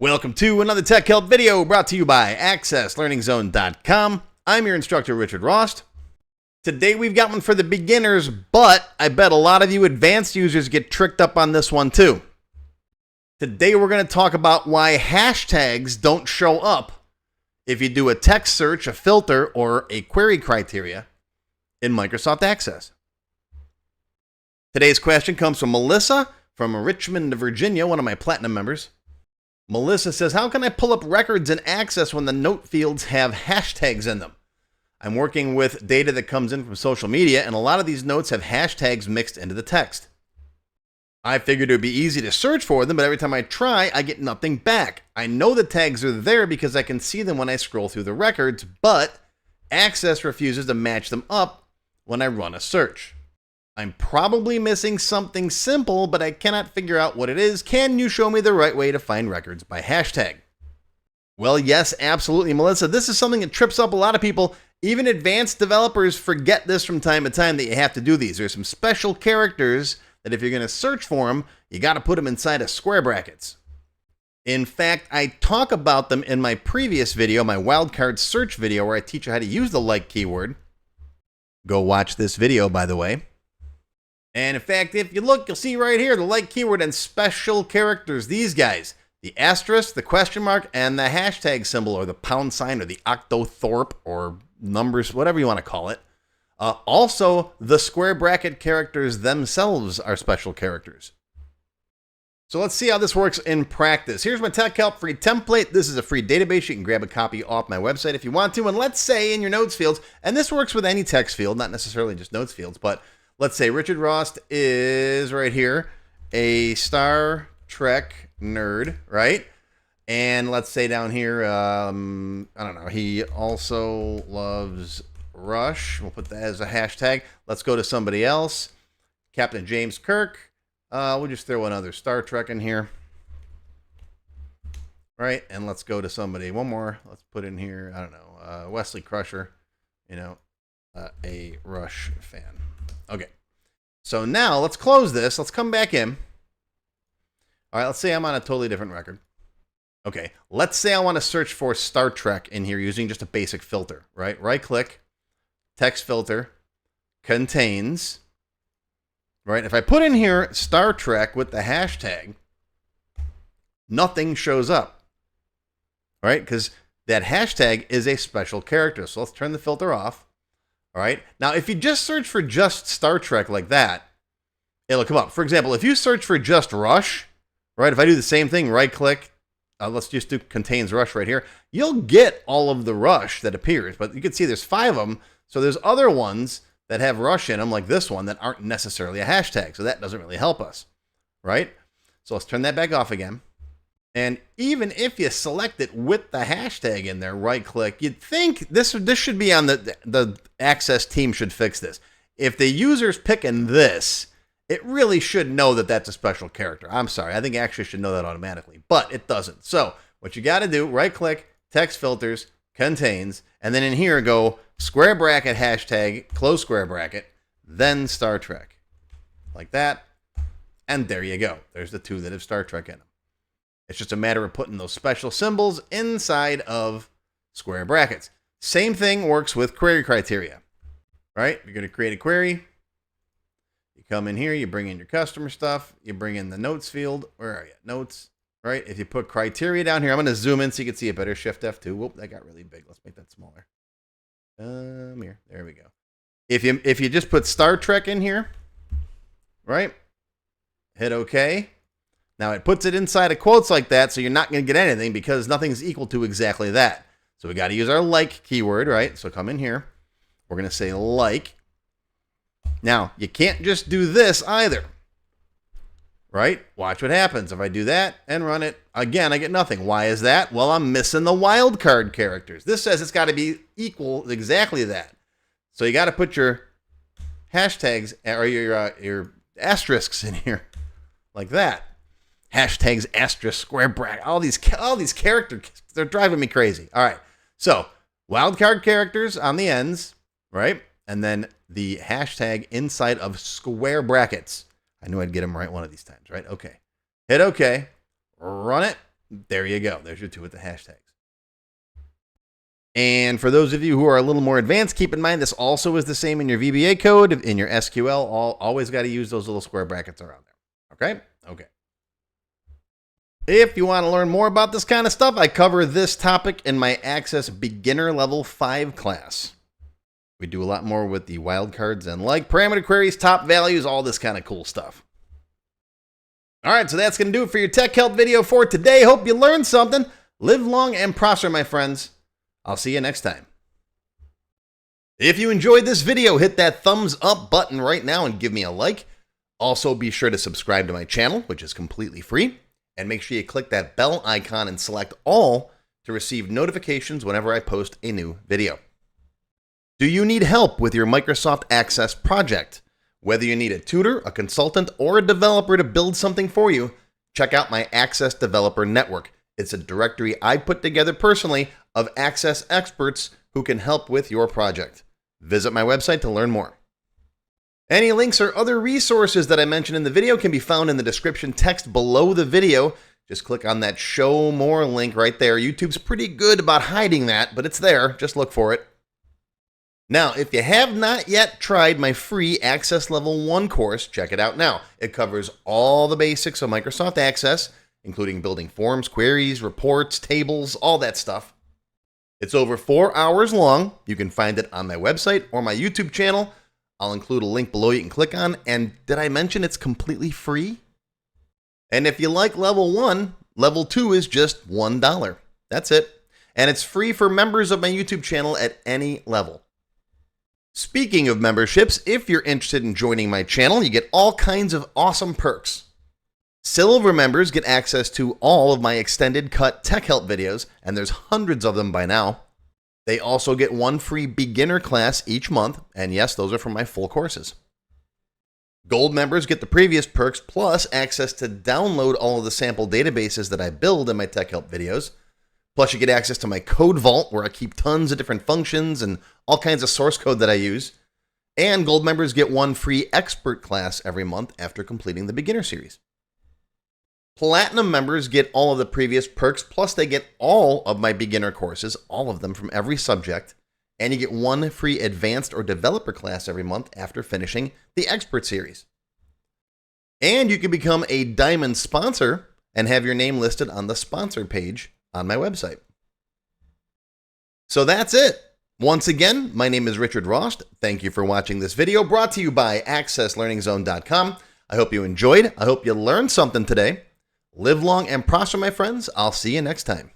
Welcome to another Tech Help video brought to you by AccessLearningZone.com. I'm your instructor, Richard Rost. Today we've got one for the beginners, but I bet a lot of you advanced users get tricked up on this one too. Today we're going to talk about why hashtags don't show up if you do a text search, a filter, or a query criteria in Microsoft Access. Today's question comes from Melissa from Richmond, Virginia, one of my platinum members. Melissa says, how can I pull up records in Access when the note fields have hashtags in them? I'm working with data that comes in from social media, and a lot of these notes have hashtags mixed into the text. I figured it would be easy to search for them, but every time I try, I get nothing back. I know the tags are there because I can see them when I scroll through the records, but Access refuses to match them up when I run a search. I'm probably missing something simple, but I cannot figure out what it is. Can you show me the right way to find records by hashtag? Well, yes, absolutely, Melissa. This is something that trips up a lot of people. Even advanced developers forget this from time to time, that you have to do these. There's some special characters that if you're going to search for them, you got to put them inside of square brackets. In fact, I talk about them in my previous video, my wildcard search video, where I teach you how to use the like keyword. Go watch this video, by the way. And in fact, if you look, you'll see right here the like keyword and special characters. These guys, the asterisk, the question mark, and the hashtag symbol, or the pound sign, or the octothorpe, or numbers, whatever you want to call it. Also, the square bracket characters themselves are special characters. So let's see how this works in practice. Here's my Tech Help free template. This is a free database. You can grab a copy off my website if you want to. And let's say in your notes fields, and this works with any text field, not necessarily just notes fields, but let's say Richard Rost is right here, a Star Trek nerd, right? And let's say down here, I don't know, he also loves Rush. We'll put that as a hashtag. Let's go to somebody else. Captain James Kirk. We'll just throw another Star Trek in here. Right? And let's go to somebody, one more. Let's put in here, I don't know, Wesley Crusher, a Rush fan. Okay, so now let's close this. Let's come back in. All right, let's say I'm on a totally different record. Okay, let's say I want to search for Star Trek in here using just a basic filter, right? Right-click, text filter, contains, right? If I put in here Star Trek with the hashtag, nothing shows up, right? Because that hashtag is a special character. So let's turn the filter off. All right. Now, if you just search for just Star Trek like that, it'll come up. For example, if you search for just Rush, right? If I do the same thing, right click, let's just do contains Rush right here, you'll get all of the Rush that appears. But you can see there's 5 of them. So there's other ones that have Rush in them, like this one, that aren't necessarily a hashtag. So that doesn't really help us, right? So let's turn that back off again. And even if you select it with the hashtag in there, right click, you'd think this should be on the Access team should fix this. If the user's picking this, it really should know that that's a special character. I'm sorry, I think Access should know that automatically, but it doesn't. So what you got to do, right click, text filters, contains, and then in here go square bracket hashtag, close square bracket, then Star Trek. Like that. And there you go. There's the 2 that have Star Trek in them. It's just a matter of putting those special symbols inside of square brackets. Same thing works with query criteria, right? You're going to create a query. You come in here, you bring in your customer stuff. You bring in the notes field. Where are you? Notes, right? If you put criteria down here, I'm going to zoom in so you can see it better. Shift F2. Whoop, that got really big. Let's make that smaller. Here. There we go. If you just put Star Trek in here, right? Hit OK. Now, it puts it inside of quotes like that, so you're not going to get anything because nothing's equal to exactly that. So we got to use our like keyword, right? So come in here. We're going to say like. Now, you can't just do this either, right? Watch what happens. If I do that and run it, again, I get nothing. Why is that? Well, I'm missing the wildcard characters. This says it's got to be equal exactly that. So you got to put your hashtags or your asterisks in here like that. Hashtags, asterisk, square bracket, all these characters, they're driving me crazy. All right, so wildcard characters on the ends, right? And then the hashtag inside of square brackets. I knew I'd get them right one of these times, right? Okay. Hit OK. Run it. There you go. There's your 2 with the hashtags. And for those of you who are a little more advanced, keep in mind this also is the same in your VBA code, in your SQL. Always got to use those little square brackets around there. Okay? Okay. If you want to learn more about this kind of stuff, I cover this topic in my Access Beginner Level 5 class. We do a lot more with the wildcards and like parameter queries, top values, all this kind of cool stuff. All right, so that's going to do it for your tech help video for today. Hope you learned something. Live long and prosper, my friends. I'll see you next time. If you enjoyed this video, hit that thumbs up button right now and give me a like. Also, be sure to subscribe to my channel, which is completely free. And make sure you click that bell icon and select all to receive notifications whenever I post a new video. Do you need help with your Microsoft Access project? Whether you need a tutor, a consultant, or a developer to build something for you, check out my Access Developer Network. It's a directory I put together personally of Access experts who can help with your project. Visit my website to learn more. Any links or other resources that I mentioned in the video can be found in the description text below the video. Just click on that Show More link right there. YouTube's pretty good about hiding that, but it's there. Just look for it. Now, if you have not yet tried my free Access Level 1 course, check it out now. It covers all the basics of Microsoft Access, including building forms, queries, reports, tables, all that stuff. It's over 4 hours long. You can find it on my website or my YouTube channel. I'll include a link below you can click on. And did I mention it's completely free? And if you like Level 1, Level 2 is just $1. That's it. And it's free for members of my YouTube channel at any level. Speaking of memberships, if you're interested in joining my channel, you get all kinds of awesome perks. Silver members get access to all of my extended cut tech help videos, and there's hundreds of them by now. They also get 1 free beginner class each month, and yes, those are from my full courses. Gold members get the previous perks plus access to download all of the sample databases that I build in my tech help videos. Plus, you get access to my code vault where I keep tons of different functions and all kinds of source code that I use. And gold members get 1 free expert class every month after completing the beginner series. Platinum members get all of the previous perks, plus they get all of my beginner courses, all of them from every subject. And you get 1 free advanced or developer class every month after finishing the expert series. And you can become a diamond sponsor and have your name listed on the sponsor page on my website. So that's it. Once again, my name is Richard Rost. Thank you for watching this video brought to you by AccessLearningZone.com. I hope you enjoyed. I hope you learned something today. Live long and prosper, my friends. I'll see you next time.